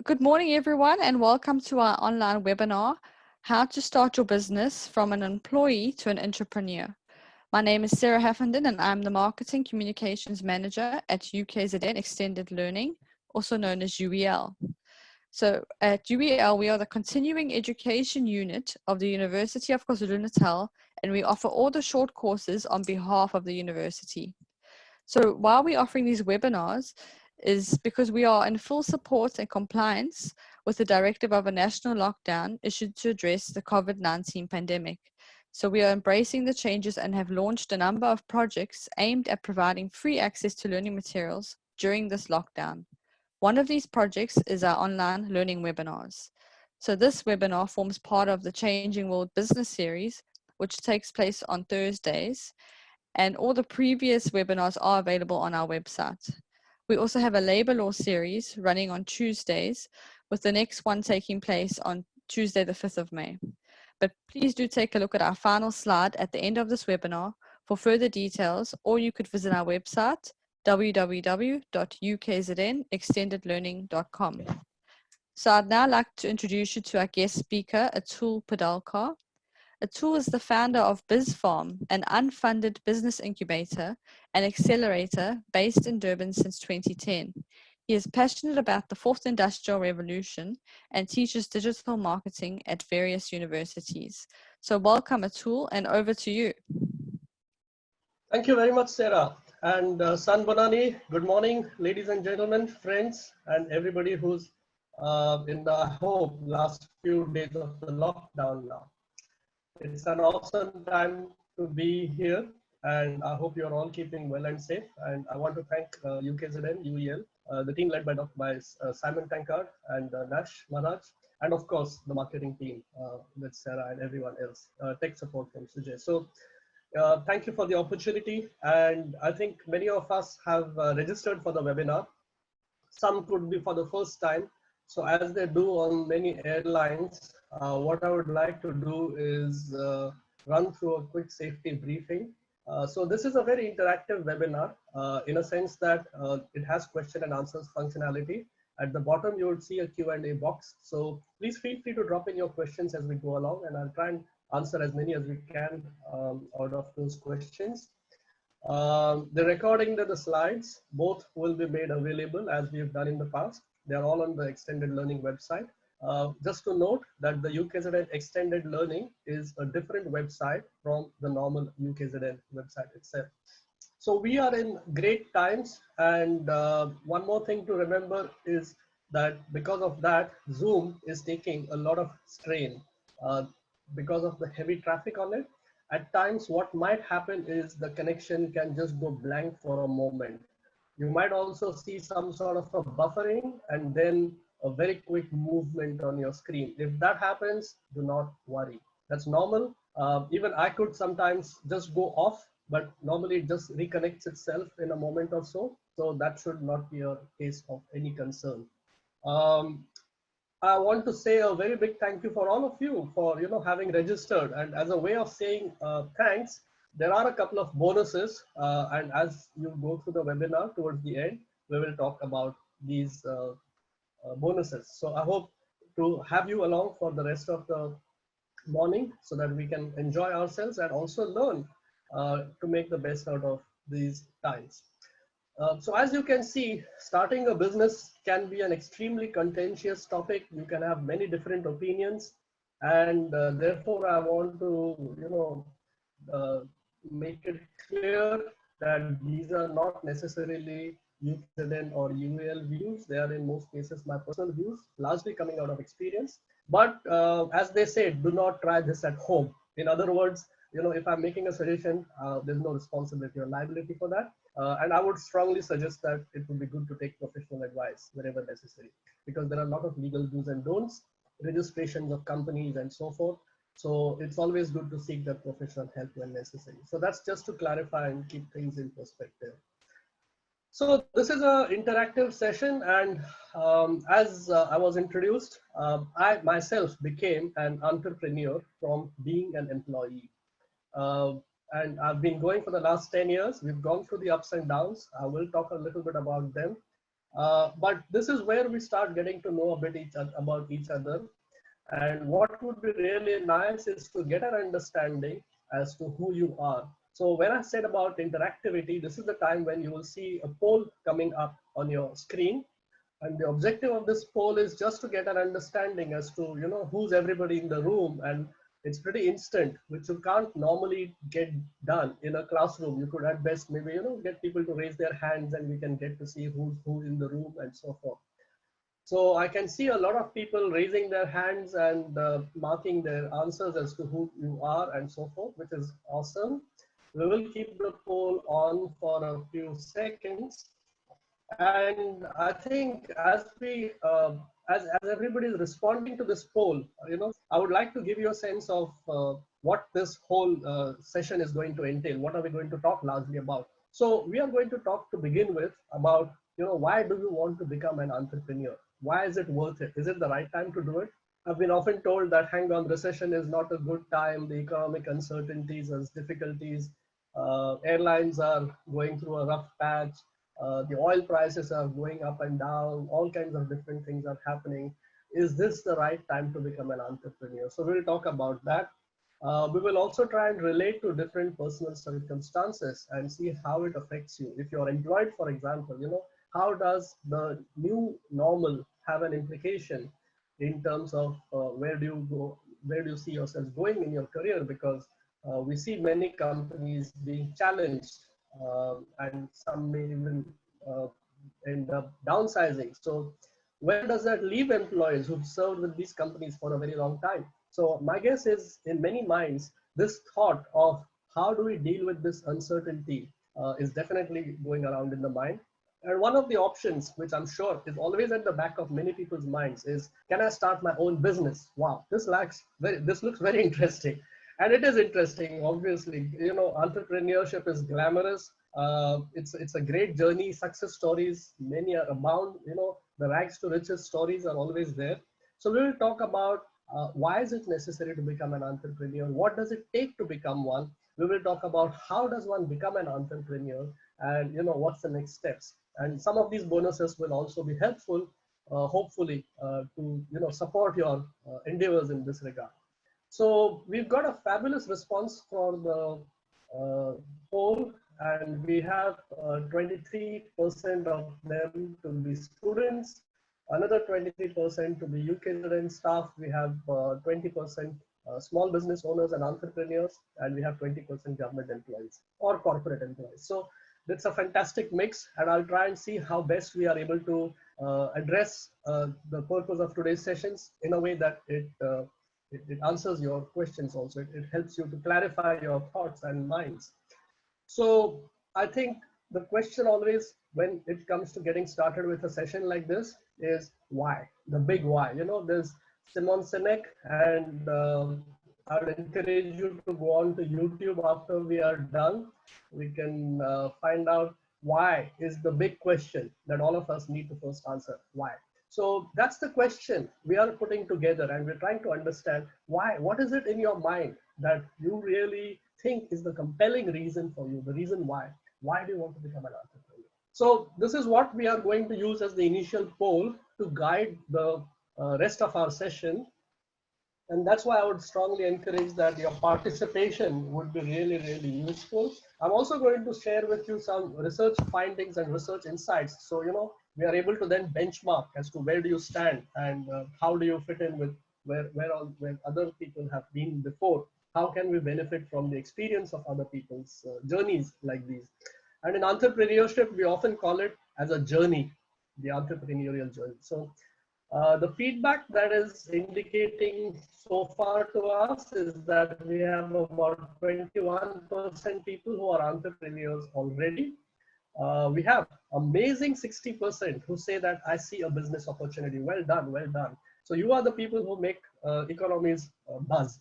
Good morning, everyone, and welcome to our online webinar, How to Start Your Business from an Employee to an Intrapreneur. My name is Sarah Haffenden, and I'm the Marketing Communications Manager at UKZN Extended Learning, also known as UEL. So at UEL, we are the continuing education unit of the University of KwaZulu-Natal, and we offer all the short courses on behalf of the university. So while we're offering these webinars is because we are in full support and compliance with the directive of a national lockdown issued to address the COVID-19 pandemic. So we are embracing the changes and have launched a number of projects aimed at providing free access to learning materials during this lockdown. One of these projects is our online learning webinars. So this webinar forms part of the Changing World Business Series, which takes place on Thursdays, and all the previous webinars are available on our website. We also have a labor law series running on Tuesdays, with the next one taking place on Tuesday, the 5th of May. But please do take a look at our final slide at the end of this webinar for further details, or you could visit our website, www.ukznextendedlearning.com. So I'd now like to introduce you to our guest speaker, Atul Padalkar. Atul is the founder of BizFarm, an unfunded business incubator and accelerator based in Durban since 2010. He is passionate about the fourth industrial revolution and teaches digital marketing at various universities. So welcome, Atul, and over to you. Thank you very much, Sarah. And San Bonani, good morning, ladies and gentlemen, friends, and everybody who's in the, I hope, last few days of the lockdown now. It's an awesome time to be here, and I hope you're all keeping well and safe. And I want to thank UKZN, UEL, the team led by Simon Tankard and Nash Maharaj, and of course, the marketing team with Sarah and everyone else, tech support from Sujay. So thank you for the opportunity. And I think many of us have registered for the webinar. Some could be for the first time. So as they do on many airlines, what I would like to do is run through a quick safety briefing. So this is a very interactive webinar in a sense that it has question and answers functionality. At the bottom, you will see a Q&A box. So please feel free to drop in your questions as we go along, and I'll try and answer as many as we can out of those questions. The recording and the slides, both will be made available as we've done in the past. They're all on the Extended Learning website. Just to note that the UKZN Extended Learning is a different website from the normal UKZN website itself. So we are in great times, and one more thing to remember is that because of that, Zoom is taking a lot of strain because of the heavy traffic on it. At times, what might happen is the connection can just go blank for a moment. You might also see some sort of a buffering and then a very quick movement on your screen. If that happens, do not worry. That's normal. Even I could sometimes just go off, but normally it just reconnects itself in a moment or so. So that should not be a case of any concern. I want to say a very big thank you for all of you for having registered, and as a way of saying thanks, there are a couple of bonuses, and as you go through the webinar towards the end, we will talk about these bonuses. So I hope to have you along for the rest of the morning so that we can enjoy ourselves and also learn to make the best out of these times. So as you can see, starting a business can be an extremely contentious topic. You can have many different opinions, and therefore I want to make it clear that these are not necessarily UKZN or UAL views. They are in most cases my personal views, largely coming out of experience. But as they say, do not try this at home. In other words, if I'm making a suggestion, there's no responsibility or liability for that. And I would strongly suggest that it would be good to take professional advice wherever necessary, because there are a lot of legal do's and don'ts, registrations of companies and so forth. So it's always good to seek that professional help when necessary. So that's just to clarify and keep things in perspective. So this is an interactive session, and as I was introduced, I myself became an entrepreneur from being an employee. And I've been going for the last 10 years. We've gone through the ups and downs. I will talk a little bit about them. But this is where we start getting to know a bit about each other. And what would be really nice is to get an understanding as to who you are. So when I said about interactivity, this is the time when you will see a poll coming up on your screen. And the objective of this poll is just to get an understanding as to, who's everybody in the room. And it's pretty instant, which you can't normally get done in a classroom. You could at best maybe, get people to raise their hands and we can get to see who's who in the room and so forth. So I can see a lot of people raising their hands and marking their answers as to who you are and so forth, which is awesome. We will keep the poll on for a few seconds. And I think as we, as everybody is responding to this poll, I would like to give you a sense of what this whole session is going to entail. What are we going to talk largely about? So we are going to talk to begin with about, why do you want to become an entrepreneur? Why is it worth it? Is it the right time to do it? I've been often told that hang on, recession is not a good time. The economic uncertainties and difficulties, airlines are going through a rough patch. The oil prices are going up and down. All kinds of different things are happening. Is this the right time to become an entrepreneur? So we'll talk about that. We will also try and relate to different personal circumstances and see how it affects you. If you're employed, for example, how does the new normal have an implication in terms of where do you go, where do you see yourself going in your career? Because we see many companies being challenged and some may even uh, end up downsizing. So where does that leave employees who've served with these companies for a very long time? So my guess is in many minds, this thought of how do we deal with this uncertainty is definitely going around in the mind. And one of the options, which I'm sure is always at the back of many people's minds, is can I start my own business? Wow, this looks very interesting. And it is interesting, obviously. Entrepreneurship is glamorous. It's a great journey. Success stories, many are abound. The rags to riches stories are always there. So we will talk about why is it necessary to become an entrepreneur? What does it take to become one? We will talk about how does one become an entrepreneur, and what's the next steps. And some of these bonuses will also be helpful, hopefully, to support your endeavors in this regard. So we've got a fabulous response for the poll, and we have 23% of them to be students, another 23% to be UK resident staff. We have 20% small business owners and entrepreneurs, and we have 20% government employees or corporate employees. So that's a fantastic mix, and I'll try and see how best we are able to address the purpose of today's sessions in a way that it answers your questions also. It helps you to clarify your thoughts and minds. So I think the question always when it comes to getting started with a session like this is why, the big why. There's Simon Sinek, and I would encourage you to go on to YouTube after we are done. We can find out why is the big question that all of us need to first answer. Why? So that's the question we are putting together, and we're trying to understand why. What is it in your mind that you really think is the compelling reason for you, the reason why? Why do you want to become an entrepreneur? So this is what we are going to use as the initial poll to guide the rest of our session. And that's why I would strongly encourage that your participation would be really, really useful. I'm also going to share with you some research findings and research insights. So, we are able to then benchmark as to where do you stand and how do you fit in with where other people have been before. How can we benefit from the experience of other people's journeys like these? And in entrepreneurship, we often call it as a journey, the entrepreneurial journey. So the feedback that is indicating so far to us is that we have about 21% people who are entrepreneurs already. We have amazing 60% who say that I see a business opportunity. Well done, well done. So you are the people who make economies buzz,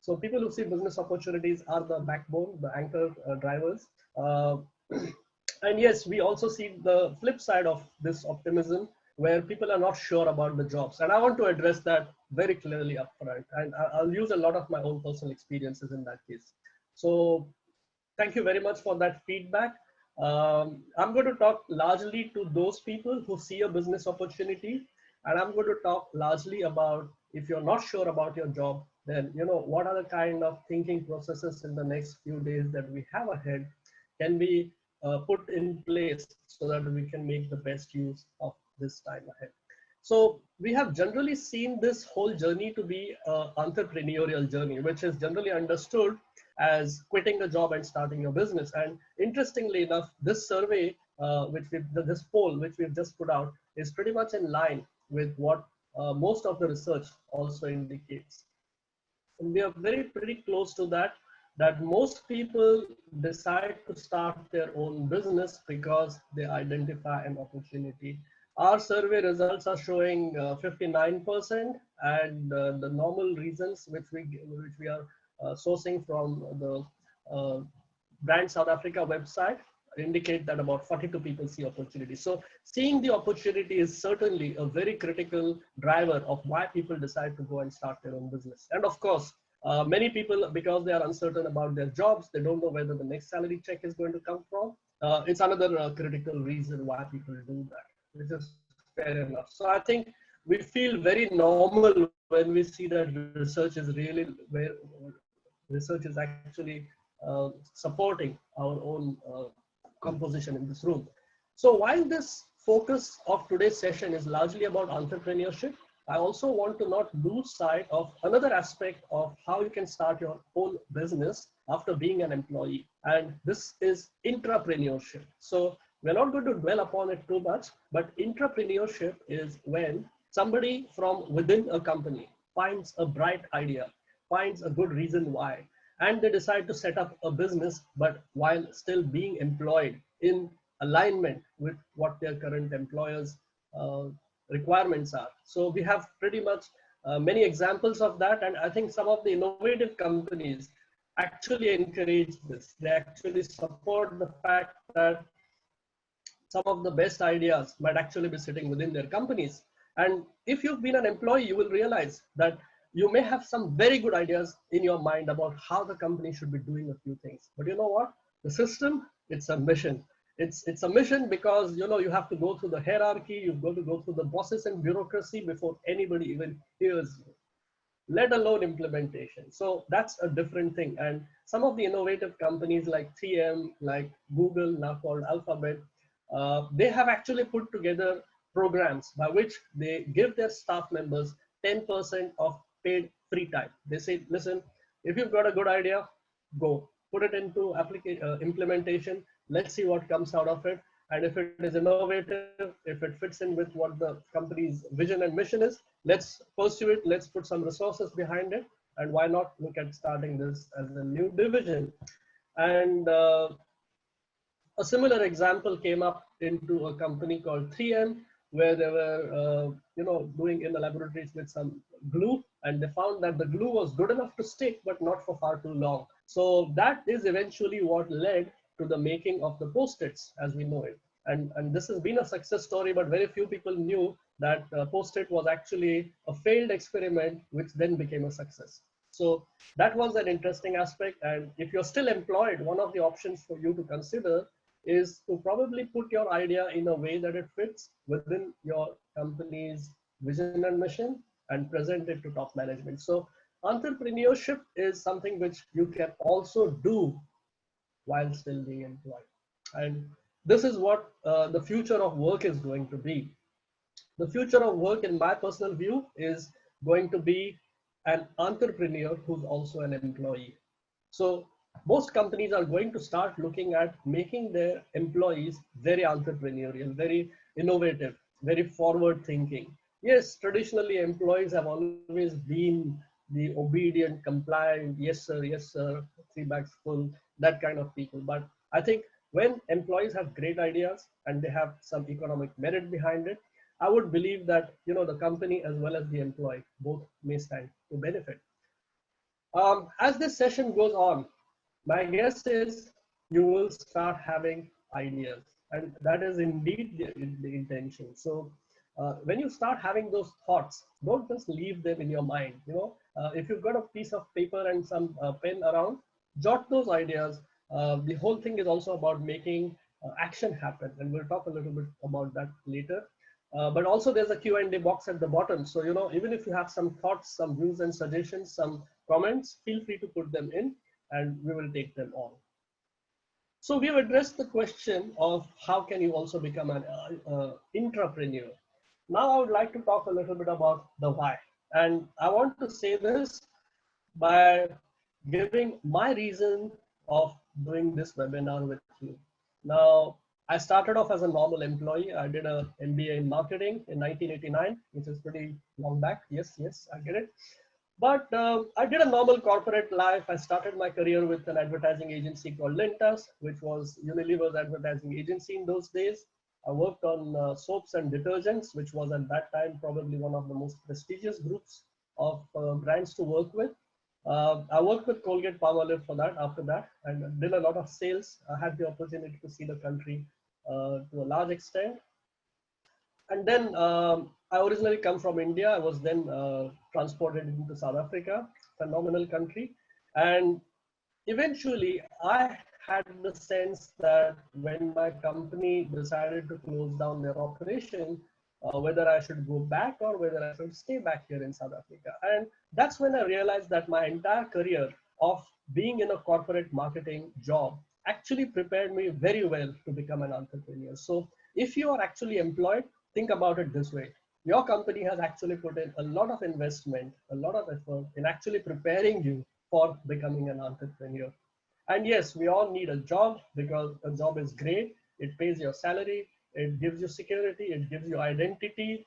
So people who see business opportunities are the backbone, the anchor drivers. And yes, we also see the flip side of this optimism, where people are not sure about the jobs. And I want to address that very clearly upfront. And I'll use a lot of my own personal experiences in that case. So thank you very much for that feedback. I'm going to talk largely to those people who see a business opportunity, and I'm going to talk largely about if you're not sure about your job, then what are the kind of thinking processes in the next few days that we have ahead can be put in place so that we can make the best use of this time ahead. So we have generally seen this whole journey to be an entrepreneurial journey, which is generally understood as quitting a job and starting your business. And interestingly enough, this survey, this poll, which we've just put out, is pretty much in line with what most of the research also indicates. And we are pretty close to that most people decide to start their own business because they identify an opportunity. Our survey results are showing 59%, and the normal reasons which we are sourcing from the uh, Brand South Africa website indicate that about 42 people see opportunity. So seeing the opportunity is certainly a very critical driver of why people decide to go and start their own business. And of course, many people, because they are uncertain about their jobs, they don't know whether the next salary check is going to come from. It's another critical reason why people do that, which is fair enough. So I think we feel very normal when we see that research is really where research is actually supporting our own composition in this room. So while this focus of today's session is largely about entrepreneurship, I also want to not lose sight of another aspect of how you can start your own business after being an employee. And this is intrapreneurship. So we're not going to dwell upon it too much, but intrapreneurship is when somebody from within a company finds a bright idea, finds a good reason why, and they decide to set up a business, but while still being employed in alignment with what their current employers uh, requirements are. So we have pretty much many examples of that, and I think some of the innovative companies actually encourage this. They actually support the fact that some of the best ideas might actually be sitting within their companies. And if you've been an employee, you will realize that you may have some very good ideas in your mind about how the company should be doing a few things. But you know what? The system, it's a mission. It's a mission because you have to go through the hierarchy, you've got to go through the bosses and bureaucracy before anybody even hears you, let alone implementation. So that's a different thing. And some of the innovative companies like 3M, like Google, now called Alphabet, they have actually put together programs by which they give their staff members 10% of paid free time. They say, listen, if you've got a good idea, go put it into implementation. Let's see what comes out of it. And if it is innovative, if it fits in with what the company's vision and mission is, let's pursue it. Let's put some resources behind it. And why not look at starting this as a new division? And a similar example came up into a company called 3M, where they were, doing in the laboratories with some glue, and they found that the glue was good enough to stick, but not for far too long. So that is eventually what led to the making of the Post-its as we know it. And this has been a success story, but very few people knew that Post-it was actually a failed experiment, which then became a success. So that was an interesting aspect. And if you're still employed, one of the options for you to consider is to probably put your idea in a way that it fits within your company's vision and mission and present it to top management. So entrepreneurship is something which you can also do while still being employed. And this is what the future of work is going to be. The future of work, in my personal view, is going to be an entrepreneur who's also an employee. So most companies are going to start looking at making their employees very entrepreneurial, very innovative, very forward thinking. Yes, traditionally employees have always been the obedient, compliant, yes sir, three bags full, that kind of people. But I think when employees have great ideas and they have some economic merit behind it, I would believe that the company as well as the employee both may stand to benefit. As this session goes on, my guess is you will start having ideas, and that is indeed the intention. So when you start having those thoughts, don't just leave them in your mind. If you've got a piece of paper and some pen around, jot those ideas. The whole thing is also about making action happen. And we'll talk a little bit about that later. But also there's a Q&A box at the bottom. So, even if you have some thoughts, some views and suggestions, some comments, feel free to put them in and we will take them on. So we've addressed the question of how can you also become an intrapreneur. Now I would like to talk a little bit about the why. And I want to say this by giving my reason of doing this webinar with you. Now, I started off as a normal employee. I did a MBA in marketing in 1989, which is pretty long back. Yes, I get it. But I did a normal corporate life. I started my career with an advertising agency called Locus, which was Unilever's advertising agency in those days. I worked on soaps and detergents, which was at that time probably one of the most prestigious groups of brands to work with. I worked with Colgate Palmolive for that after that and did a lot of sales. I had the opportunity to see the country to a large extent. And then I originally come from India. I was then transported into South Africa, phenomenal country. And eventually I had the sense that when my company decided to close down their operation, whether I should go back or whether I should stay back here in South Africa. And that's when I realized that my entire career of being in a corporate marketing job actually prepared me very well to become an entrepreneur. So if you are actually employed, think about it this way. Your company has actually put in a lot of investment, a lot of effort in actually preparing you for becoming an entrepreneur. And yes, we all need a job because a job is great. It pays your salary, it gives you security, it gives you identity,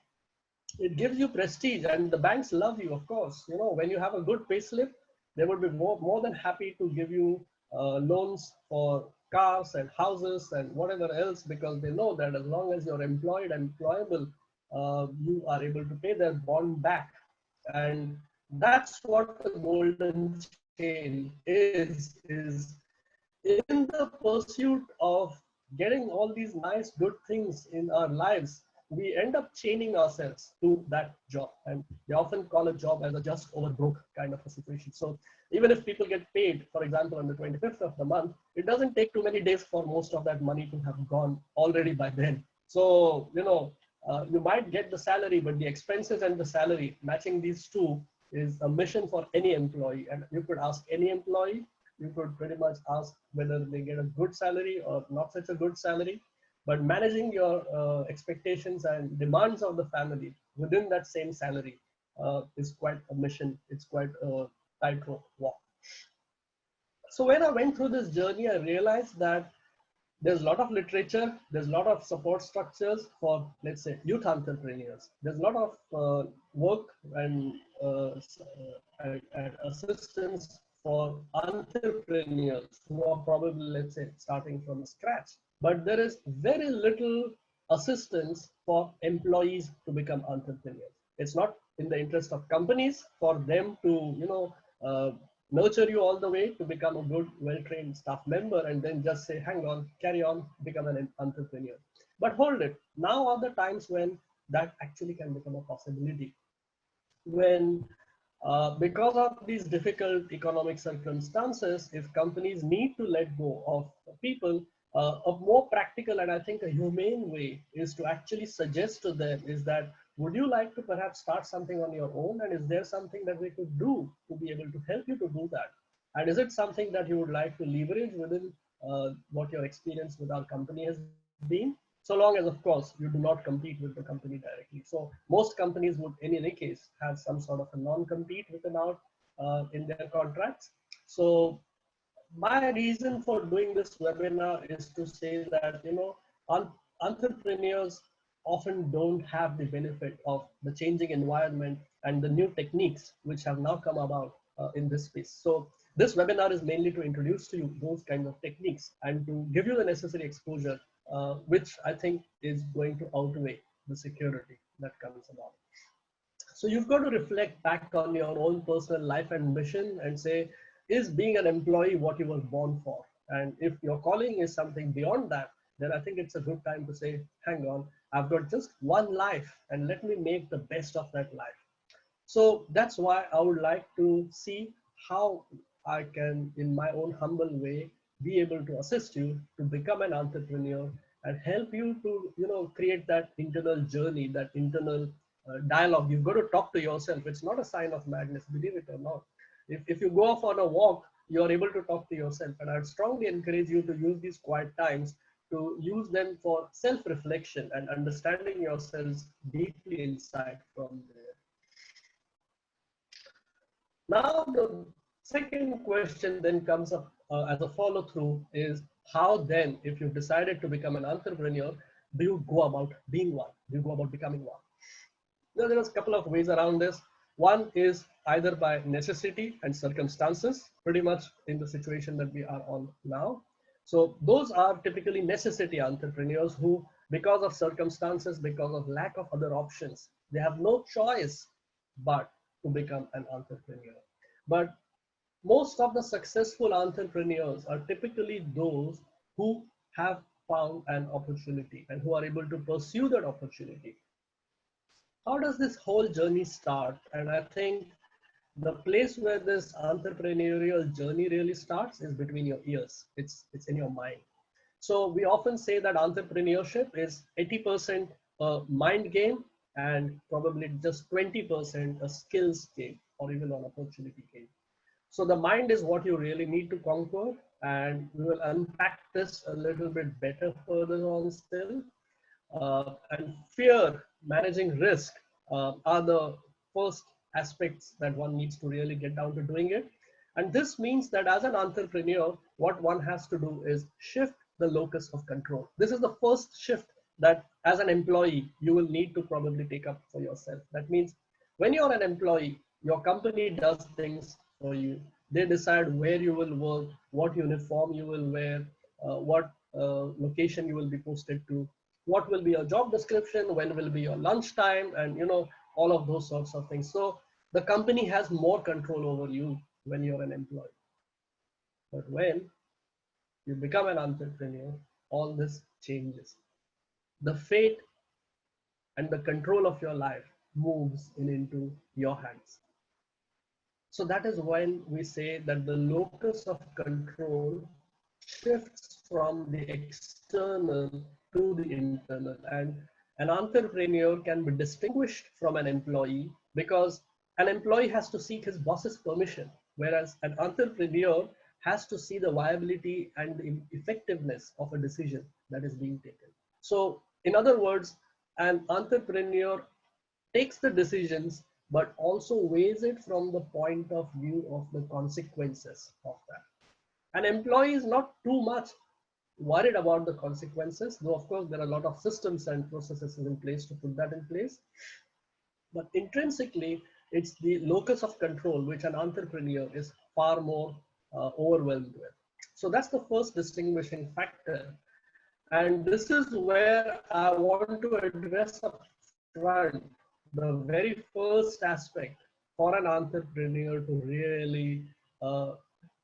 it gives you prestige, and the banks love you, of course. When you have a good payslip, they would be more than happy to give you loans for cars and houses and whatever else, because they know that as long as you're employed and employable, you are able to pay their bond back. And that's what the golden chain is in the pursuit of getting all these nice, good things in our lives, we end up chaining ourselves to that job. And they often call a job as a just over broke kind of a situation. So even if people get paid, for example, on the 25th of the month, it doesn't take too many days for most of that money to have gone already by then. So, you might get the salary, but the expenses and the salary, matching these two is a mission for any employee. And you could ask any employee, you could pretty much ask whether they get a good salary or not such a good salary. But managing your expectations and demands of the family within that same salary is quite a mission. It's quite a tightrope walk. So when I went through this journey, I realized that there's a lot of literature, there's a lot of support structures for, let's say, youth entrepreneurs. There's a lot of work and assistance for entrepreneurs who are probably, let's say, starting from scratch. But there is very little assistance for employees to become entrepreneurs. It's not in the interest of companies for them to, nurture you all the way to become a good, well-trained staff member and then just say, hang on, carry on, become an entrepreneur. But hold it, now are the times when that actually can become a possibility. When, because of these difficult economic circumstances, if companies need to let go of people, a more practical and I think a humane way is to actually suggest to them is that, would you like to perhaps start something on your own? And is there something that we could do to be able to help you to do that? And is it something that you would like to leverage within what your experience with our company has been? So long as, of course, you do not compete with the company directly. So most companies would, in any case, have some sort of a non-compete written out in their contracts. So my reason for doing this webinar is to say that, entrepreneurs often don't have the benefit of the changing environment and the new techniques which have now come about in this space. So this webinar is mainly to introduce to you those kinds of techniques and to give you the necessary exposure, which I think is going to outweigh the security that comes about. So you've got to reflect back on your own personal life and mission and say, is being an employee what you were born for? And if your calling is something beyond that, then I think it's a good time to say, hang on, I've got just one life and let me make the best of that life. So that's why I would like to see how I can, in my own humble way, be able to assist you to become an entrepreneur and help you to, create that internal journey, that internal dialogue. You've got to talk to yourself. It's not a sign of madness, believe it or not. If you go off on a walk, you're able to talk to yourself. And I'd strongly encourage you to use these quiet times, to use them for self-reflection and understanding yourselves deeply inside from there. Now, the second question then comes up as a follow through is, how then, if you've decided to become an entrepreneur, do you go about being one? Do you go about becoming one? Now, there's a couple of ways around this. One is either by necessity and circumstances, pretty much in the situation that we are on now. So those are typically necessity entrepreneurs who, because of circumstances, because of lack of other options, they have no choice but to become an entrepreneur. But most of the successful entrepreneurs are typically those who have found an opportunity and who are able to pursue that opportunity. How does this whole journey start? And I think the place where this entrepreneurial journey really starts is between your ears. It's in your mind. So we often say that entrepreneurship is 80% a mind game and probably just 20% a skills game or even an opportunity game. So the mind is what you really need to conquer, and we will unpack this a little bit better further on still. And fear, managing risk, are the first aspects that one needs to really get down to doing it. And this means that as an entrepreneur, what one has to do is shift the locus of control. This is the first shift that as an employee, you will need to probably take up for yourself. That means when you're an employee, your company does things for you. They decide where you will work, what uniform you will wear, what location you will be posted to, what will be your job description, when will be your lunch time, and all of those sorts of things. So the company has more control over you when you're an employee. But when you become an entrepreneur, all this changes. The fate and the control of your life moves into your hands. So that is when we say that the locus of control shifts from the external to the internal. And an entrepreneur can be distinguished from an employee because an employee has to seek his boss's permission, whereas an entrepreneur has to see the viability and the effectiveness of a decision that is being taken. So, in other words, an entrepreneur takes the decisions but also weighs it from the point of view of the consequences of that. An employee is not too much worried about the consequences, though of course there are a lot of systems and processes in place to put that in place. But intrinsically, it's the locus of control which an entrepreneur is far more overwhelmed with. So that's the first distinguishing factor. And this is where I want to address up front the very first aspect for an entrepreneur to really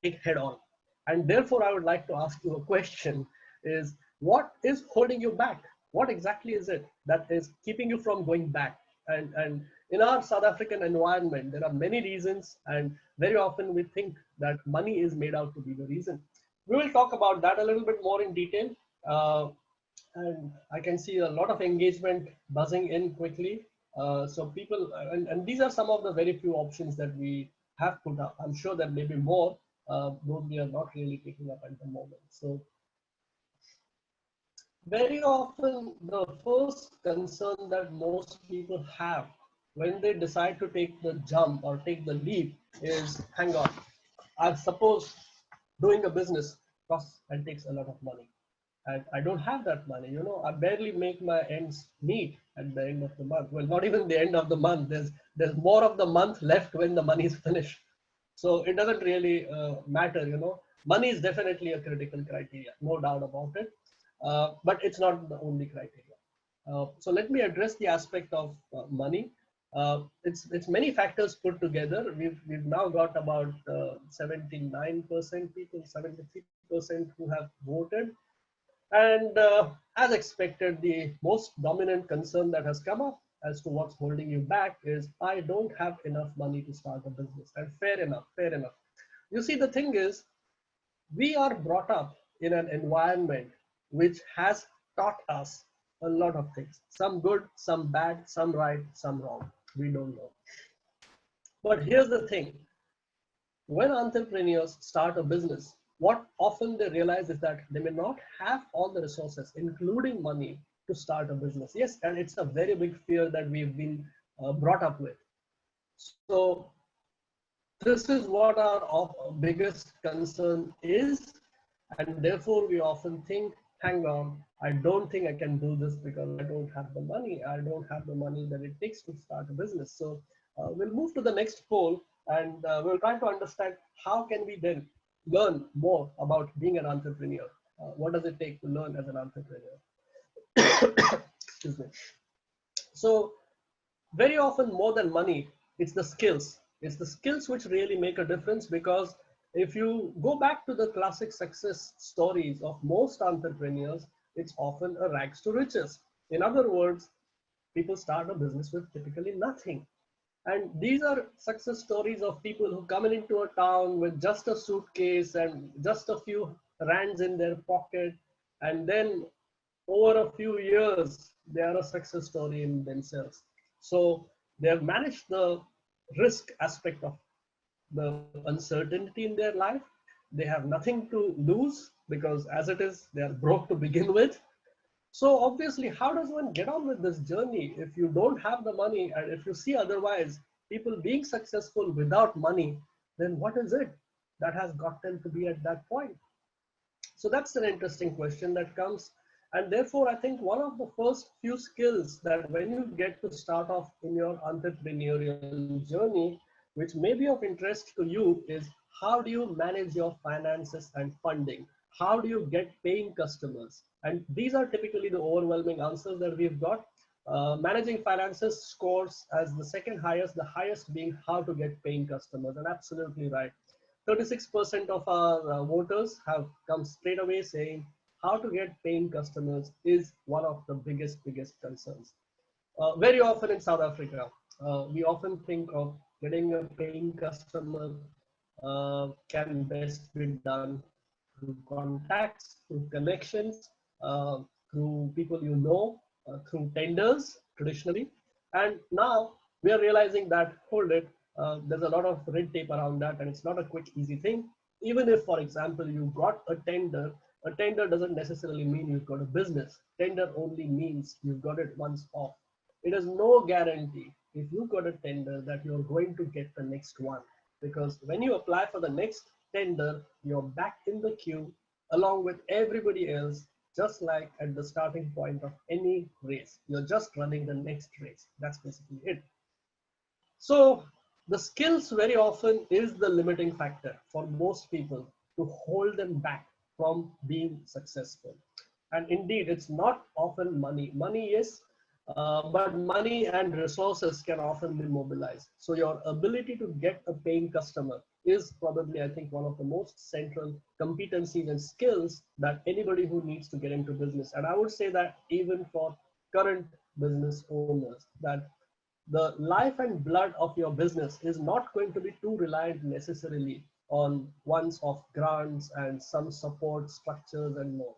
take head on. And therefore, I would like to ask you a question is, what is holding you back? What exactly is it that is keeping you from going back? And in our South African environment, there are many reasons, and very often we think that money is made out to be the reason. We will talk about that a little bit more in detail. And I can see a lot of engagement buzzing in quickly. So people, and these are some of the very few options that we have put up. I'm sure there may be more, those we are not really picking up at the moment. So very often the first concern that most people have when they decide to take the jump or take the leap is, hang on, I suppose doing a business costs and takes a lot of money. And I don't have that money. I barely make my ends meet at the end of the month. Well, not even the end of the month. There's more of the month left when the money is finished. So it doesn't really matter. Money is definitely a critical criteria, no doubt about it. But it's not the only criteria. So let me address the aspect of money. It's many factors put together. We've now got about 79% people, 73% who have voted. And as expected, the most dominant concern that has come up as to what's holding you back is, I don't have enough money to start a business. And fair enough, fair enough. You see, the thing is, we are brought up in an environment which has taught us a lot of things, some good, some bad, some right, some wrong. We don't know. But here's the thing, when entrepreneurs start a business, what often they realize is that they may not have all the resources, including money, to start a business. Yes, and it's a very big fear that we've been brought up with. So this is what our biggest concern is, and therefore we often think, hang on, I don't think I can do this because I don't have the money. I don't have the money that it takes to start a business. So we'll move to the next poll, and we'll try to understand how can we then learn more about being an entrepreneur. What does it take to learn as an entrepreneur? Excuse me. So very often, more than money, it's the skills. It's the skills which really make a difference, because if you go back to the classic success stories of most entrepreneurs, it's often a rags to riches. In other words, people start a business with typically nothing. And these are success stories of people who come into a town with just a suitcase and just a few rands in their pocket, and then over a few years, they are a success story in themselves. So they have managed the risk aspect of the uncertainty in their life. They have nothing to lose because, as it is, they are broke to begin with. So obviously, how does one get on with this journey if you don't have the money, and if you see otherwise people being successful without money, then what is it that has got them to be at that point? So that's an interesting question that comes. And therefore, I think one of the first few skills that when you get to start off in your entrepreneurial journey, which may be of interest to you, is how do you manage your finances and funding? How do you get paying customers? And these are typically the overwhelming answers that we've got. Managing finances scores as the second highest, the highest being how to get paying customers. And absolutely right. 36% of our voters have come straight away saying how to get paying customers is one of the biggest concerns. Very often in South Africa, we often think of getting a paying customer can best be done through contacts, through connections, through people you know, through tenders traditionally. And now we are realizing that, hold it, there's a lot of red tape around that, and it's not a quick, easy thing. Even if, for example, you got a tender doesn't necessarily mean you've got a business. Tender only means you've got it once off. It is no guarantee if you got a tender that you're going to get the next one, because when you apply for the next tender, you're back in the queue along with everybody else, just like at the starting point of any race. You're just running the next race. That's basically it. So the skills very often is the limiting factor for most people to hold them back from being successful. And indeed, it's not often money. Money is, but money and resources can often be mobilized. So your ability to get a paying customer is probably, I think, one of the most central competencies and skills that anybody who needs to get into business. And I would say that even for current business owners, that the life and blood of your business is not going to be too reliant necessarily on ones of grants and some support structures and more.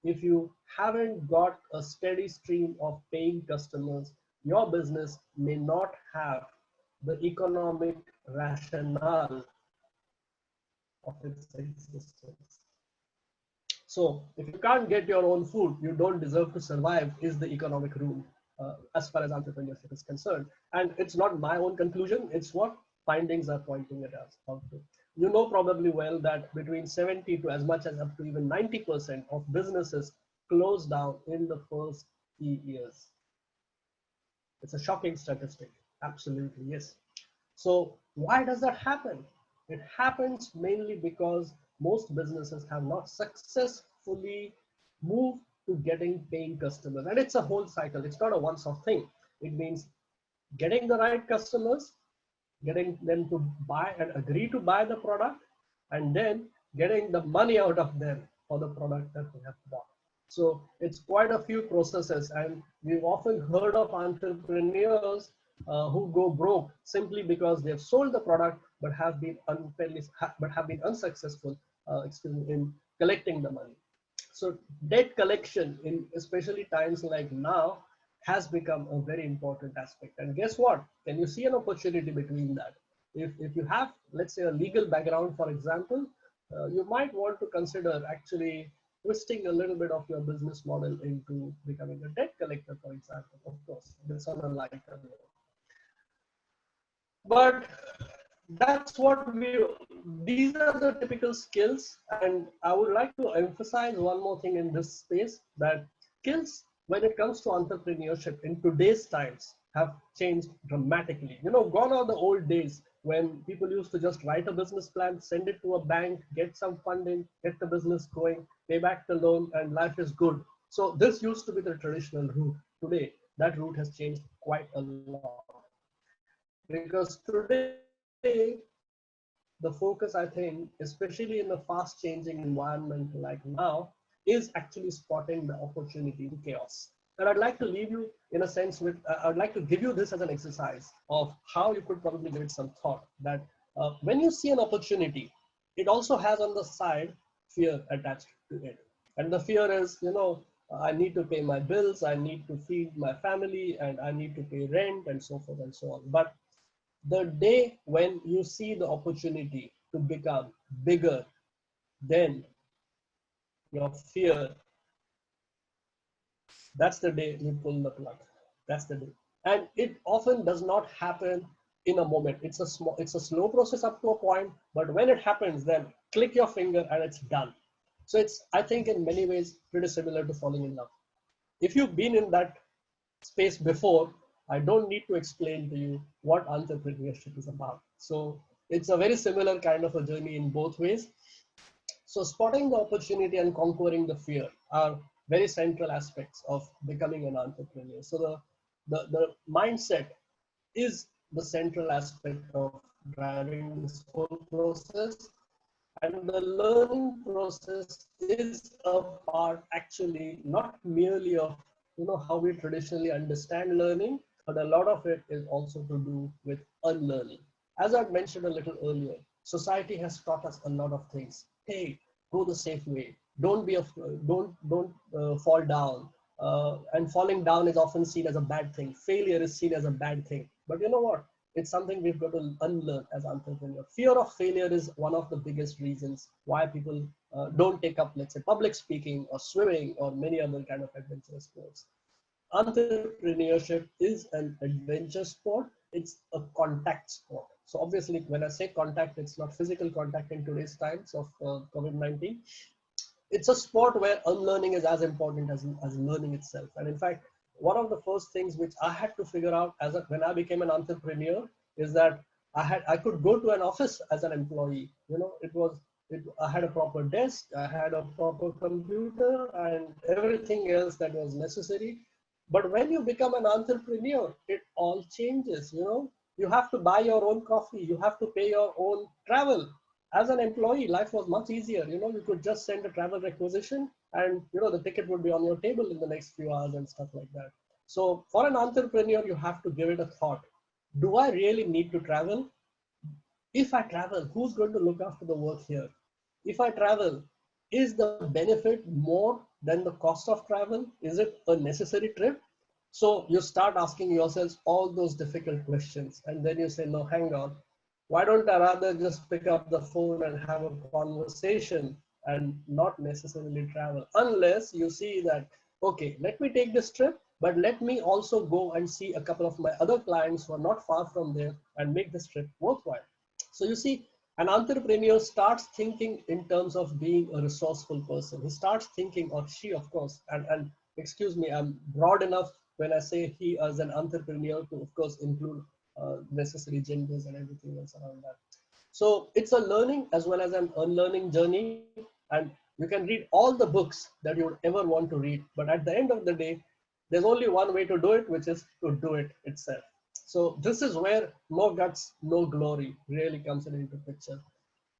If you haven't got a steady stream of paying customers, your business may not have the economic rationale of its existence. So if you can't get your own food, you don't deserve to survive is the economic rule as far as entrepreneurship is concerned. And it's not my own conclusion, it's what findings are pointing at us out to. You know probably well that between 70 to as much as up to even 90% of businesses close down in the first 3 years. It's a shocking statistic. Absolutely, yes. So why does that happen? It happens mainly because most businesses have not successfully moved to getting paying customers. And it's a whole cycle. It's not a once-off thing. It means getting the right customers, getting them to buy and agree to buy the product, and then getting the money out of them for the product that they have bought. So it's quite a few processes, and we've often heard of entrepreneurs who go broke simply because they've sold the product but have been unsuccessful in collecting the money. So debt collection in especially times like now has become a very important aspect. And guess what? Can you see an opportunity between that? If you have, let's say, a legal background, for example, you might want to consider actually twisting a little bit of your business model into becoming a debt collector, for example. Of course, this on a lighter note. But that's what these are the typical skills. And I would like to emphasize one more thing in this space, that skills when it comes to entrepreneurship in today's times have changed dramatically. Gone are the old days when people used to just write a business plan, send it to a bank, get some funding, get the business going, pay back the loan, and life is good. So this used to be the traditional route. Today, that route has changed quite a lot. Because today, the focus, I think, especially in a fast changing environment like now, is actually spotting the opportunity in chaos. And I'd like to leave you in a sense with, I'd like to give you this as an exercise of how you could probably give it some thought, that when you see an opportunity, it also has on the side fear attached to it. And the fear is, I need to pay my bills, I need to feed my family, and I need to pay rent, and so forth and so on. But the day when you see the opportunity to become bigger than your fear, that's the day you pull the plug. That's the day. And it often does not happen in a moment. It's a slow process up to a point, but when it happens, then click your finger and it's done. So it's, I think, in many ways pretty similar to falling in love. If you've been in that space before, I don't need to explain to you what entrepreneurship is about. So it's a very similar kind of a journey in both ways. So spotting the opportunity and conquering the fear are very central aspects of becoming an entrepreneur. So the mindset is the central aspect of driving this whole process. And the learning process is a part, actually, not merely of how we traditionally understand learning, but a lot of it is also to do with unlearning. As I mentioned a little earlier, society has taught us a lot of things. Hey, go the safe way. Don't be don't fall down. And falling down is often seen as a bad thing. Failure is seen as a bad thing. But you know what? It's something we've got to unlearn as entrepreneurs. Fear of failure is one of the biggest reasons why people don't take up, let's say, public speaking or swimming or many other kind of adventurous sports. Entrepreneurship is an adventure sport. It's a contact sport. So obviously, when I say contact, it's not physical contact in today's times of COVID-19. It's a sport where unlearning is as important as learning itself. And in fact, one of the first things which I had to figure out when I became an entrepreneur is that I could go to an office as an employee. I had a proper desk, I had a proper computer, and everything else that was necessary. But when you become an entrepreneur, it all changes. You have to buy your own coffee, you have to pay your own travel. As an employee, life was much easier. You could just send a travel requisition, and the ticket would be on your table in the next few hours and stuff like that. So for an entrepreneur, you have to give it a thought. Do I really need to travel? If I travel, who's going to look after the work here? If I travel, is the benefit more than the cost of travel? Is it a necessary trip? So you start asking yourselves all those difficult questions, and then you say, no, hang on. Why don't I rather just pick up the phone and have a conversation and not necessarily travel? Unless you see that, okay, let me take this trip, but let me also go and see a couple of my other clients who are not far from there and make this trip worthwhile. So you see, an entrepreneur starts thinking in terms of being a resourceful person. He starts thinking, or she, of course, and excuse me, I'm broad enough when I say he as an entrepreneur to, of course, include necessary genders and everything else around that. So it's a learning as well as an unlearning journey. And you can read all the books that you would ever want to read. But at the end of the day, there's only one way to do it, which is to do it itself. So this is where no guts, no glory really comes into picture.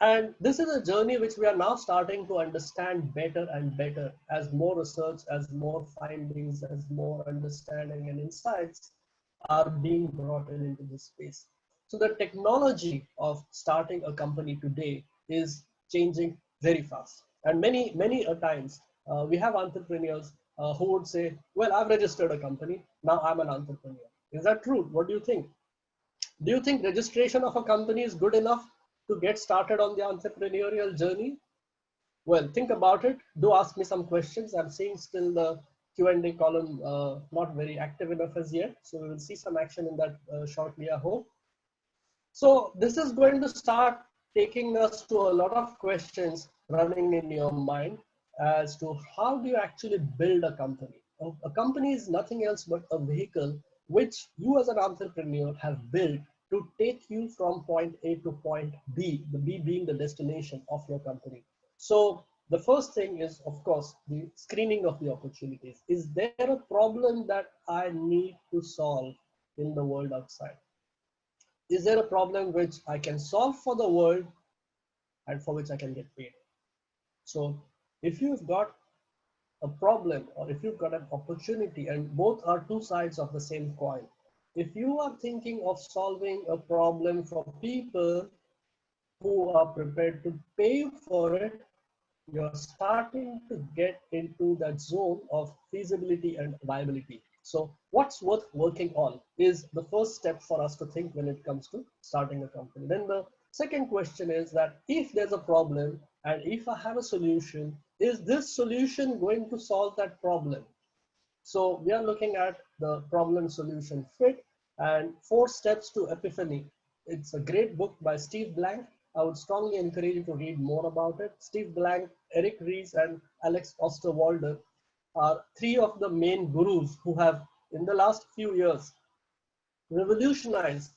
And this is a journey which we are now starting to understand better and better as more research, as more findings, as more understanding and insights are being brought into this space. So the technology of starting a company today is changing very fast. And many a times we have entrepreneurs who would say, well, I've registered a company, now I'm an entrepreneur. Is that true? What do you think? Do you think registration of a company is good enough to get started on the entrepreneurial journey? Well, think about it. Do ask me some questions. I'm seeing still the Q&A column not very active enough as yet. So we will see some action in that shortly, I hope. So this is going to start taking us to a lot of questions running in your mind as to how do you actually build a company. A company is nothing else but a vehicle which you as an entrepreneur have built to take you from point A to point B, the B being the destination of your company. So the first thing is, of course, the screening of the opportunities. Is there a problem that I need to solve in the world outside? Is there a problem which I can solve for the world and for which I can get paid? So if you've got a problem or if you've got an opportunity, and both are two sides of the same coin, if you are thinking of solving a problem for people who are prepared to pay you for it, you're starting to get into that zone of feasibility and viability. So what's worth working on is the first step for us to think when it comes to starting a company. Then the second question is that if there's a problem and if I have a solution, is this solution going to solve that problem? So we are looking at the problem solution fit and 4 steps to epiphany. It's a great book by Steve Blank. I would strongly encourage you to read more about it. Steve Blank, Eric Ries, and Alex Osterwalder are 3 of the main gurus who have, in the last few years, revolutionized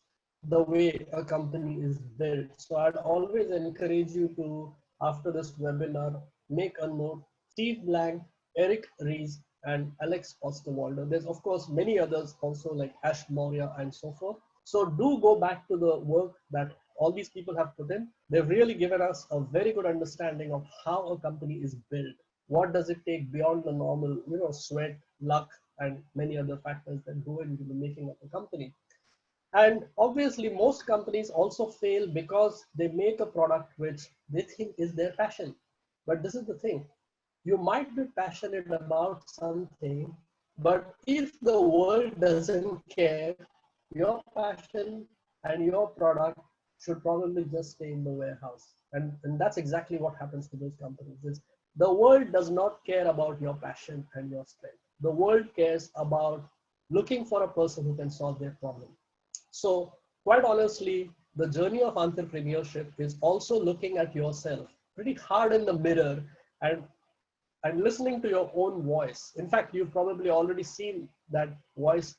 the way a company is built. So I'd always encourage you to, after this webinar, make a note. Steve Blank, Eric Ries, and Alex Osterwalder. There's of course many others also like Ash Maurya and so forth. So do go back to the work that all these people have put in. They've really given us a very good understanding of how a company is built. What does it take beyond the normal, sweat, luck, and many other factors that go into the making of a company. And obviously, most companies also fail because they make a product which they think is their passion. But this is the thing. You might be passionate about something, but if the world doesn't care, your passion and your product should probably just stay in the warehouse. And that's exactly what happens to those companies. Is the world does not care about your passion and your strength. The world cares about looking for a person who can solve their problem. So quite honestly, the journey of entrepreneurship is also looking at yourself pretty hard in the mirror and listening to your own voice. In fact, you've probably already seen that voice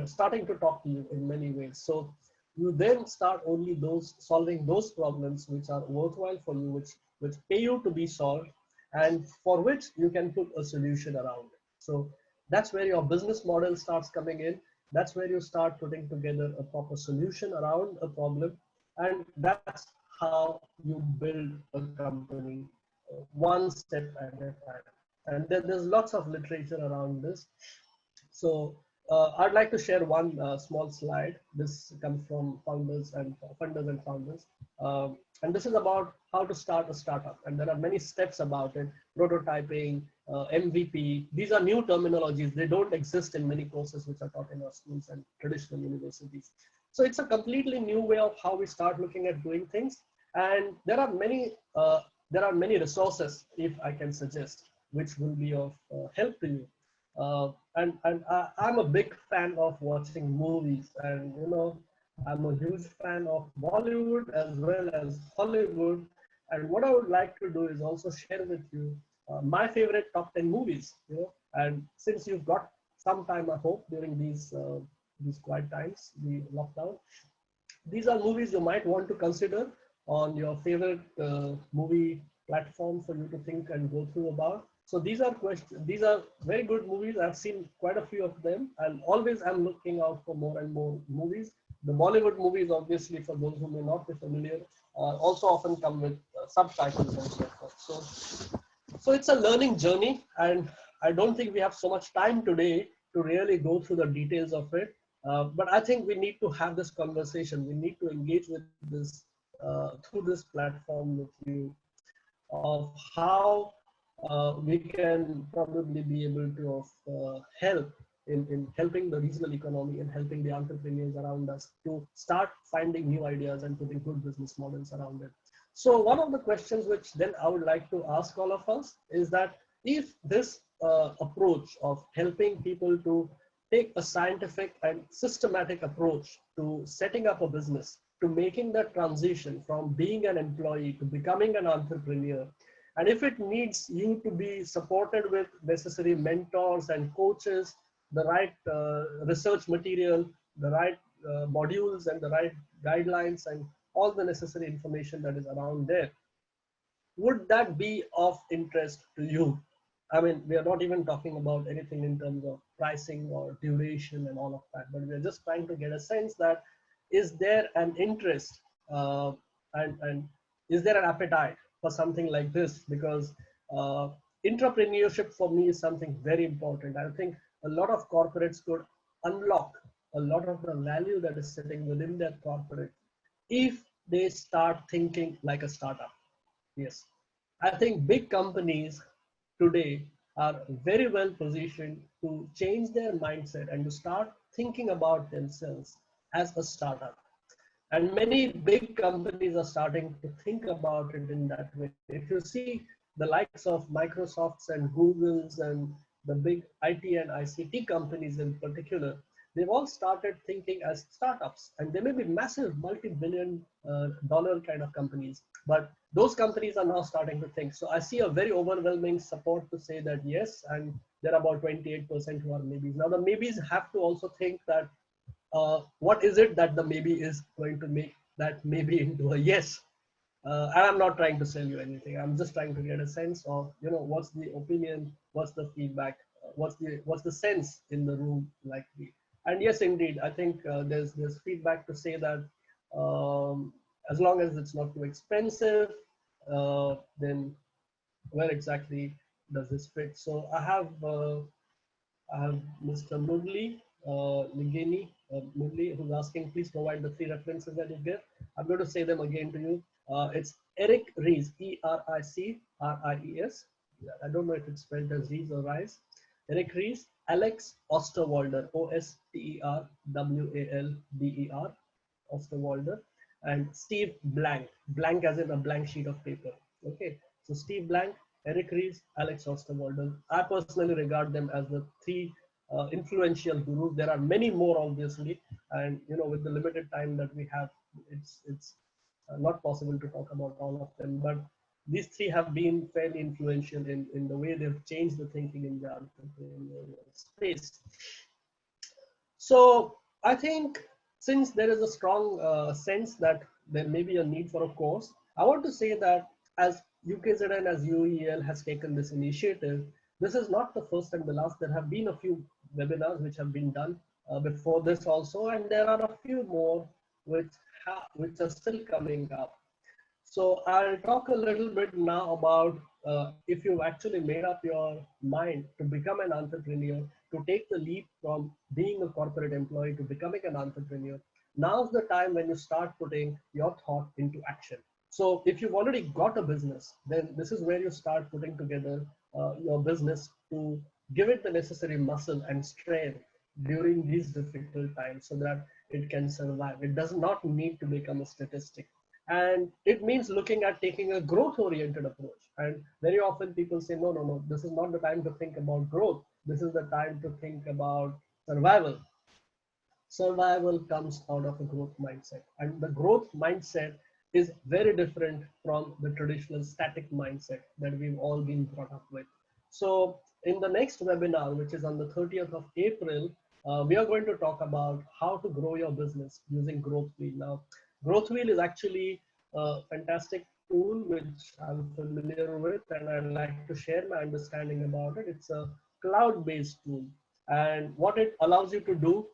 starting to talk to you in many ways. So you then start only solving those problems which are worthwhile for you, which pay you to be solved, and for which you can put a solution around. So that's where your business model starts coming in. That's where you start putting together a proper solution around a problem, and that's how you build a company one step at a time. And there's lots of literature around this. So I'd like to share one small slide. This comes from founders and founders. And this is about how to start a startup. And there are many steps about it: prototyping, MVP. These are new terminologies. They don't exist in many courses which are taught in our schools and traditional universities. So it's a completely new way of how we start looking at doing things. And there are many resources, if I can suggest, which will be of help to you. I'm a big fan of watching movies, and I'm a huge fan of Bollywood as well as Hollywood. And what I would like to do is also share with you my favorite top 10 movies. And since you've got some time, I hope, during these quiet times, the lockdown, these are movies you might want to consider on your favorite movie platform for you to think and go through about. So these are very good movies. I've seen quite a few of them, and always I'm looking out for more and more movies. The Bollywood movies, obviously, for those who may not be familiar, also often come with subtitles and so forth. So it's a learning journey, and I don't think we have so much time today to really go through the details of it. But I think we need to have this conversation. We need to engage with this through this platform with you. of how we can probably be able to help in helping the regional economy and helping the entrepreneurs around us to start finding new ideas and putting good business models around it. So one of the questions which then I would like to ask all of us is that if this approach of helping people to take a scientific and systematic approach to setting up a business, to making that transition from being an employee to becoming an entrepreneur, and if it needs you to be supported with necessary mentors and coaches, the right research material, the right modules and the right guidelines and all the necessary information that is around there, would that be of interest to you? I mean, we are not even talking about anything in terms of pricing or duration and all of that, but we're just trying to get a sense that is there an interest and is there an appetite for something like this? Because intrapreneurship for me is something very important. I think a lot of corporates could unlock a lot of the value that is sitting within their corporate if they start thinking like a startup. Yes, I think big companies today are very well positioned to change their mindset and to start thinking about themselves as a startup. And many big companies are starting to think about it in that way. If you see the likes of Microsofts and Googles and the big IT and ICT companies in particular, they've all started thinking as startups, and they may be massive multi-billion dollar kind of companies, but those companies are now starting to think. So I see a very overwhelming support to say that yes, and there are about 28% who are maybes. Now the maybes have to also think that what is it that the maybe is going to make that maybe into a yes. And I'm not trying to sell you anything. I'm just trying to get a sense of, you know, what's the opinion, what's the feedback, what's the sense in the room likely. And yes, indeed, I think there's feedback to say that as long as it's not too expensive, then where exactly does this fit? So I have Mr. Murli, who's asking, please provide the 3 references that you give. I'm going to say them again to you. It's Eric Ries, Erisries. I don't know if it's spelled as Ries or Ries. Eric Ries, Alex Osterwalder, Osterwalder, Osterwalder, and Steve Blank, blank as in a blank sheet of paper. Okay, so Steve Blank, Eric Ries, Alex Osterwalder. I personally regard them as the 3 influential gurus. There are many more, obviously, and you know, with the limited time that we have, it's not possible to talk about all of them. But these 3 have been fairly influential in the way they've changed the thinking in the entrepreneurial space. So I think since there is a strong sense that there may be a need for a course, I want to say that as UKZN, as UEL has taken this initiative, this is not the first and the last. There have been a few webinars which have been done before this also, and there are a few more which are still coming up. So I'll talk a little bit now about if you've actually made up your mind to become an entrepreneur, to take the leap from being a corporate employee to becoming an entrepreneur. Now's the time when you start putting your thought into action. So if you've already got a business, then this is where you start putting together your business to give it the necessary muscle and strength during these difficult times so that it can survive. It does not need to become a statistic. And it means looking at taking a growth oriented approach. And very often people say, no, this is not the time to think about growth. This is the time to think about survival. Survival comes out of a growth mindset, and the growth mindset is very different from the traditional static mindset that we've all been brought up with. So in the next webinar, which is on the 30th of April, we are going to talk about how to grow your business using Growth Wheel. Now, Growth Wheel is actually a fantastic tool which I'm familiar with, and I'd like to share my understanding about it. It's a cloud-based tool, and what it allows you to do,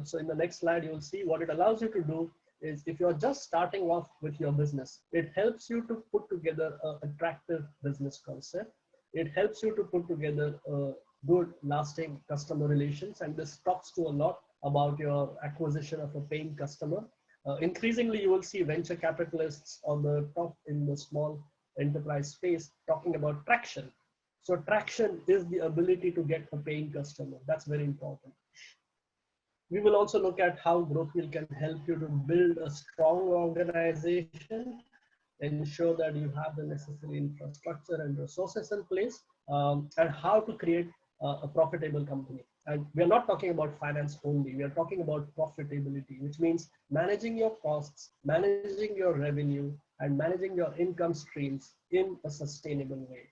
so in the next slide, you'll see what it allows you to do is if you're just starting off with your business, it helps you to put together an attractive business concept. It helps you to put together a good lasting customer relations. And this talks to a lot about your acquisition of a paying customer. Increasingly, you will see venture capitalists on the top in the small enterprise space talking about traction. So traction is the ability to get a paying customer. That's very important. We will also look at how Growth Wheel can help you to build a strong organization, ensure that you have the necessary infrastructure and resources in place, and how to create a profitable company. And we are not talking about finance only. We are talking about profitability, which means managing your costs, managing your revenue, and managing your income streams in a sustainable way.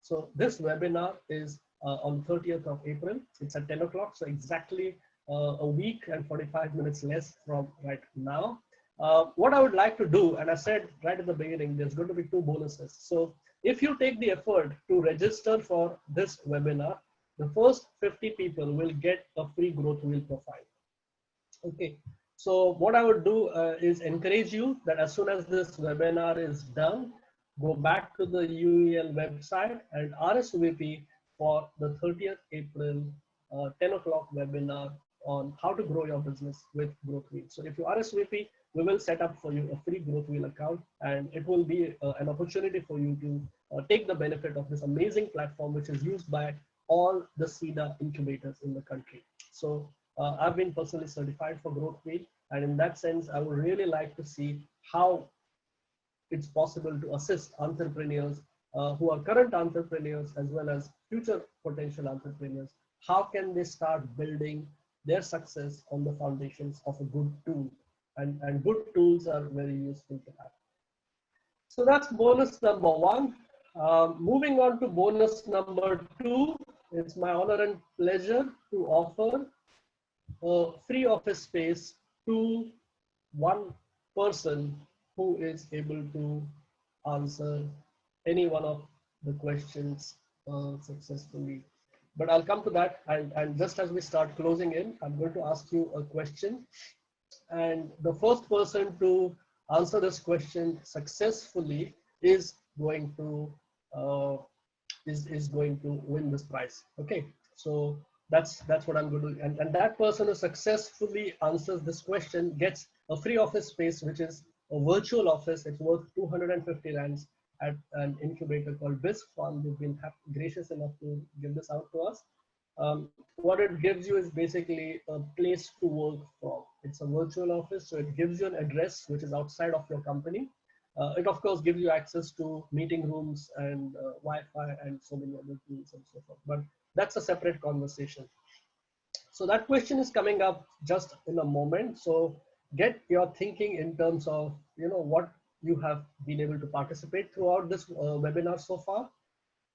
So this webinar is on 30th of April. It's at 10 o'clock. So exactly a week and 45 minutes less from right now. What I would like to do, and I said right at the beginning, there's going to be 2 bonuses. So if you take the effort to register for this webinar, the first 50 people will get a free Growth Wheel profile. Okay. So what I would do is encourage you that as soon as this webinar is done, go back to the UEL website and RSVP for the 30th April 10 o'clock webinar on how to grow your business with Growth Wheel. So if you RSVP, we will set up for you a free Growth Wheel account, and it will be an opportunity for you to take the benefit of this amazing platform, which is used by all the CEDA incubators in the country. So I've been personally certified for Growth Wheel, and in that sense, I would really like to see how it's possible to assist entrepreneurs who are current entrepreneurs as well as future potential entrepreneurs. How can they start building their success on the foundations of a good tool? And good tools are very useful to have. So that's bonus number 1. Moving on to bonus number 2, it's my honor and pleasure to offer a free office space to one person who is able to answer any one of the questions successfully. But I'll come to that, and just as we start closing in, I'm going to ask you a question, and the first person to answer this question successfully is going to win this prize. Okay, so that's what I'm going to do, and that person who successfully answers this question gets a free office space, which is a virtual office. It's worth 250 rands at an incubator called BizFarm. They've been gracious enough to give this out to us. What it gives you is basically a place to work from. It's a virtual office, so it gives you an address which is outside of your company. It of course gives you access to meeting rooms and Wi-Fi and so many other tools and so forth, but that's a separate conversation. So that question is coming up just in a moment. So get your thinking in terms of, what you have been able to participate throughout this webinar so far.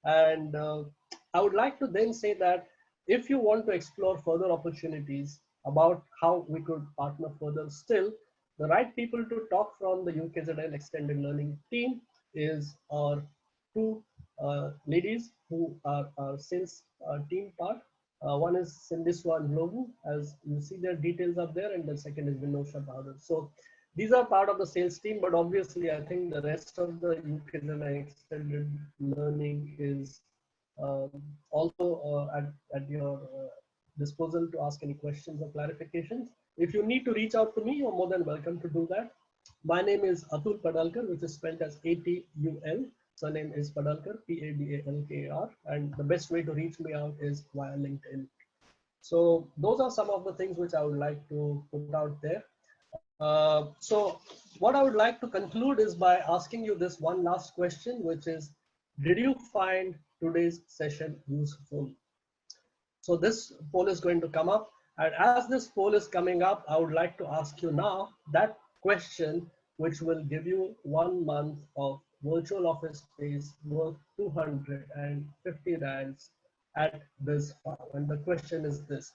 And I would like to then say that if you want to explore further opportunities about how we could partner further, still the right people to talk from the UKZL Extended Learning team is our 2 ladies who are our sales team part. One is Sindiswa and Logu, as you see their details up there, and the second is Vinosha Bahadur. So these are part of the sales team, but obviously I think the rest of the UKZL Extended Learning is also at your disposal to ask any questions or clarifications. If you need to reach out to me, you're more than welcome to do that. My name is Atul Padalkar, which is spelled as ATUL. Surname is Padalkar, Padalkar, and the best way to reach me out is via LinkedIn. So those are some of the things which I would like to put out there. So what I would like to conclude is by asking you this one last question, which is, did you find today's session useful? So this poll is going to come up, and as this poll is coming up, I would like to ask you now that question, which will give you 1 month of virtual office space worth 250 rands at BizFarm. And the question is this: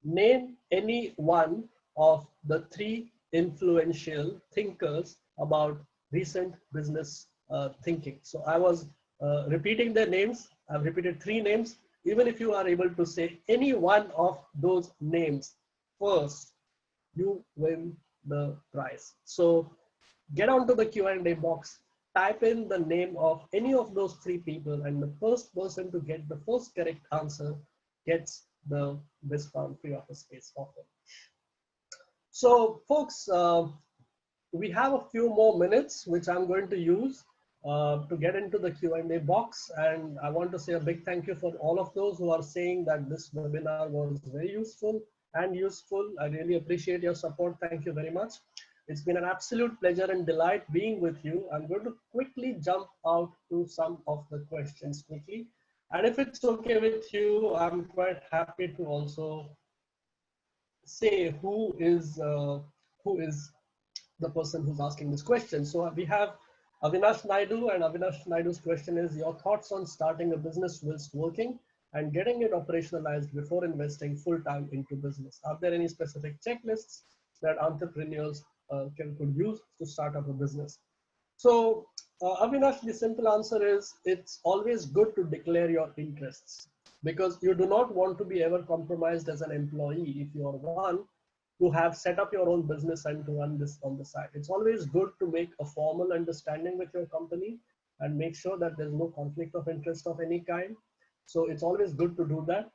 name any one of the 3 influential thinkers about recent business thinking. So I was repeating their names. I've repeated 3 names. Even if you are able to say any one of those names first, you win the prize. So get onto the Q&A box, type in the name of any of those 3 people, and the first person to get the first correct answer gets the BizFarm free office space offer. So folks, we have a few more minutes, which I'm going to use to get into the Q&A box. And I want to say a big thank you for all of those who are saying that this webinar was very useful and useful. I really appreciate your support. Thank you very much. It's been an absolute pleasure and delight being with you. I'm going to quickly jump out to some of the questions quickly. And if it's okay with you, I'm quite happy to also say who is the person who's asking this question. So we have Avinash Naidu, and Avinash Naidu's question is your thoughts on starting a business whilst working and getting it operationalized before investing full time into business. Are there any specific checklists that entrepreneurs could use to start up a business? So Avinash, the simple answer is it's always good to declare your interests, because you do not want to be ever compromised as an employee if you are one to have set up your own business and to run this on the side. It's always good to make a formal understanding with your company and make sure that there's no conflict of interest of any kind. So it's always good to do that.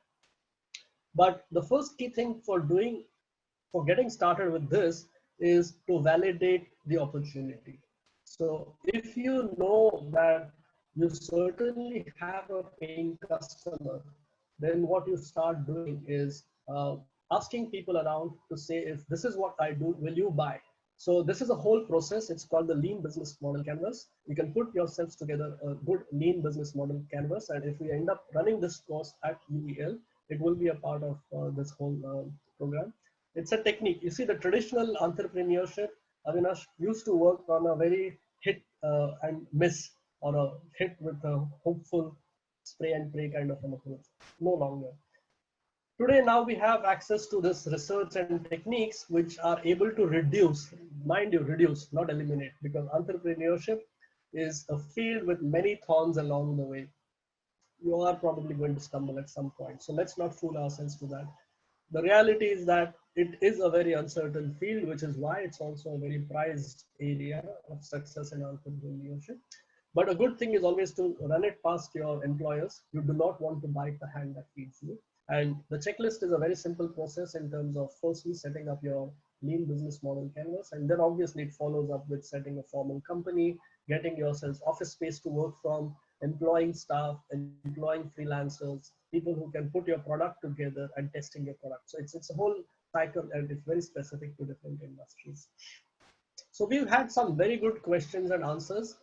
But the first key thing for getting started with this is to validate the opportunity. So if you know that you certainly have a paying customer, then what you start doing is asking people around to say, if this is what I do, will you buy? So this is a whole process. It's called the lean business model canvas. You can put yourselves together a good lean business model canvas. And if we end up running this course at UEL, it will be a part of this whole program. It's a technique. You see, the traditional entrepreneurship, Avinash, used to work on a very hit and miss, or a hit with a hopeful spray and pray kind of an approach. No longer. Today, now we have access to this research and techniques which are able to reduce, mind you, reduce, not eliminate, because entrepreneurship is a field with many thorns along the way. You are probably going to stumble at some point. So let's not fool ourselves to that. The reality is that it is a very uncertain field, which is why it's also a very prized area of success in entrepreneurship. But a good thing is always to run it past your employers. You do not want to bite the hand that feeds you. And the checklist is a very simple process in terms of firstly setting up your lean business model canvas. And then obviously it follows up with setting a formal company, getting yourselves office space to work from, employing staff, employing freelancers, people who can put your product together and testing your product. So it's a whole cycle, and it's very specific to different industries. So we've had some very good questions and answers.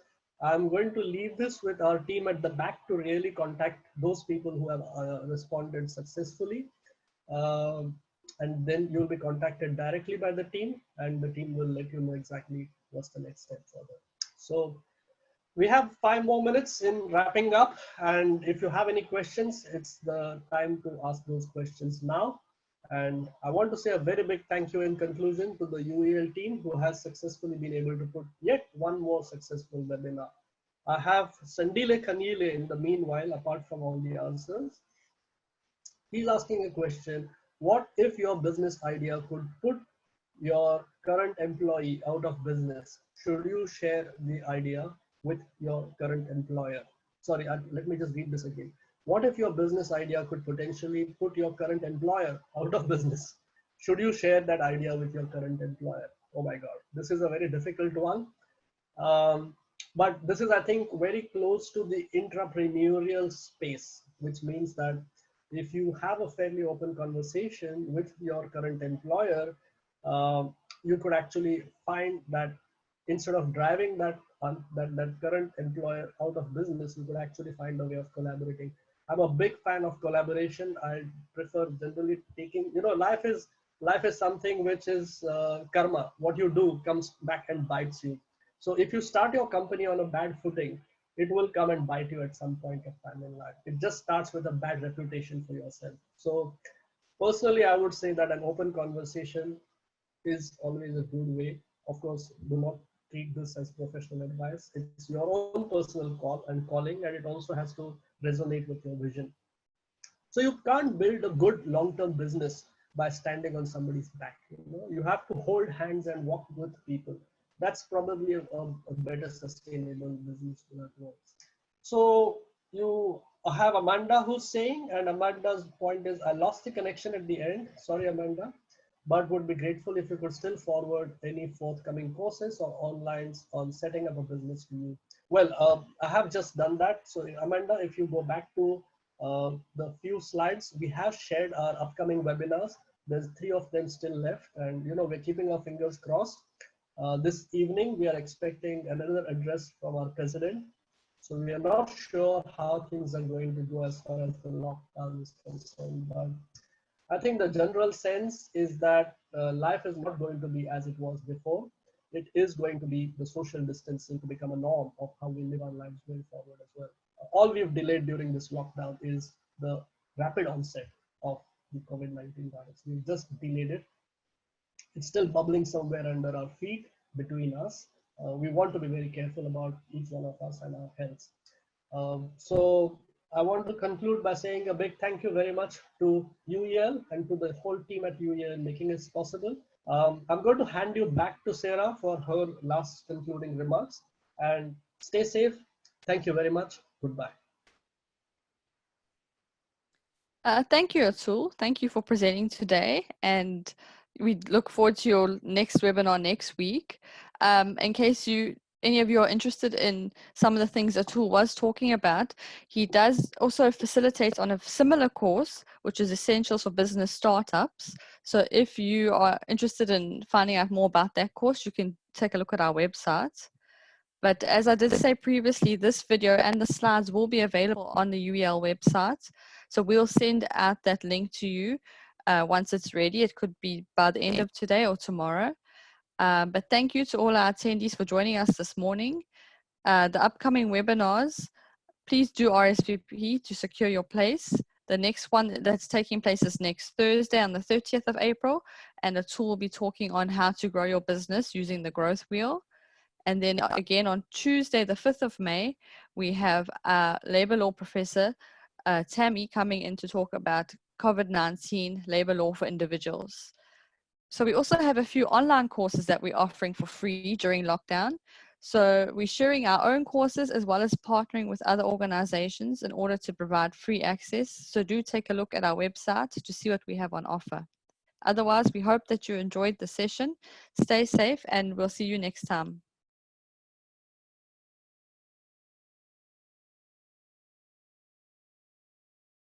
I'm going to leave this with our team at the back to really contact those people who have responded successfully. And then you'll be contacted directly by the team, and the team will let you know exactly what's the next step further. So we have 5 more minutes in wrapping up. And if you have any questions, it's the time to ask those questions now. And I want to say a very big thank you in conclusion to the UEL team who has successfully been able to put yet one more successful webinar. I have Sandile Khanile in the meanwhile, apart from all the answers. He's asking a question: what if your business idea could put your current employee out of business? Should you share the idea with your current employer? Sorry, let me just read this again. What if your business idea could potentially put your current employer out of business? Should you share that idea with your current employer? Oh my God, this is a very difficult one. But this is, I think, very close to the intrapreneurial space, which means that if you have a fairly open conversation with your current employer, you could actually find that instead of driving that current employer out of business, you could actually find a way of collaborating. I'm a big fan of collaboration. I prefer generally taking, life is something which is karma. What you do comes back and bites you. So if you start your company on a bad footing, it will come and bite you at some point of time in life. It just starts with a bad reputation for yourself. So personally, I would say that an open conversation is always a good way. Of course, do not treat this as professional advice. It's your own personal call and calling, and it also has to resonate with your vision. So you can't build a good long-term business by standing on somebody's back. You have to hold hands and walk with people. That's probably a better sustainable business model. So you have Amanda who's saying, and Amanda's point is, I lost the connection at the end. Sorry, Amanda. but would be grateful if you could still forward any forthcoming courses or onlines on setting up a business to you. Well, I have just done that. So Amanda, if you go back to the few slides, we have shared our upcoming webinars. There's 3 of them still left, and we're keeping our fingers crossed. This evening, we are expecting another address from our president. So we are not sure how things are going to go as far as the lockdown is concerned, but I think the general sense is that life is not going to be as it was before. It is going to be the social distancing to become a norm of how we live our lives going forward as well. All we've delayed during this lockdown is the rapid onset of the COVID-19 virus. We've just delayed it. It's still bubbling somewhere under our feet between us. We want to be very careful about each one of us and our health. So I want to conclude by saying a big thank you very much to UEL and to the whole team at UEL in making this possible. I'm going to hand you back to Sarah for her last concluding remarks, and stay safe. Thank you very much. Goodbye. Thank you, Atul. Thank you for presenting today, and we look forward to your next webinar next week. In case any of you are interested in some of the things Atul was talking about, he does also facilitate on a similar course, which is Essentials for Business Startups. So if you are interested in finding out more about that course, you can take a look at our website. But as I did say previously, this video and the slides will be available on the UEL website. So we'll send out that link to you once it's ready. It could be by the end of today or tomorrow. But thank you to all our attendees for joining us this morning. The upcoming webinars, please do RSVP to secure your place. The next one that's taking place is next Thursday on the 30th of April. And Atul will be talking on how to grow your business using the growth wheel. And then again on Tuesday, the 5th of May, we have labor law professor Tammy coming in to talk about COVID-19 labor law for individuals. So we also have a few online courses that we're offering for free during lockdown. So we're sharing our own courses as well as partnering with other organizations in order to provide free access. So do take a look at our website to see what we have on offer. Otherwise, we hope that you enjoyed the session. Stay safe, and we'll see you next time.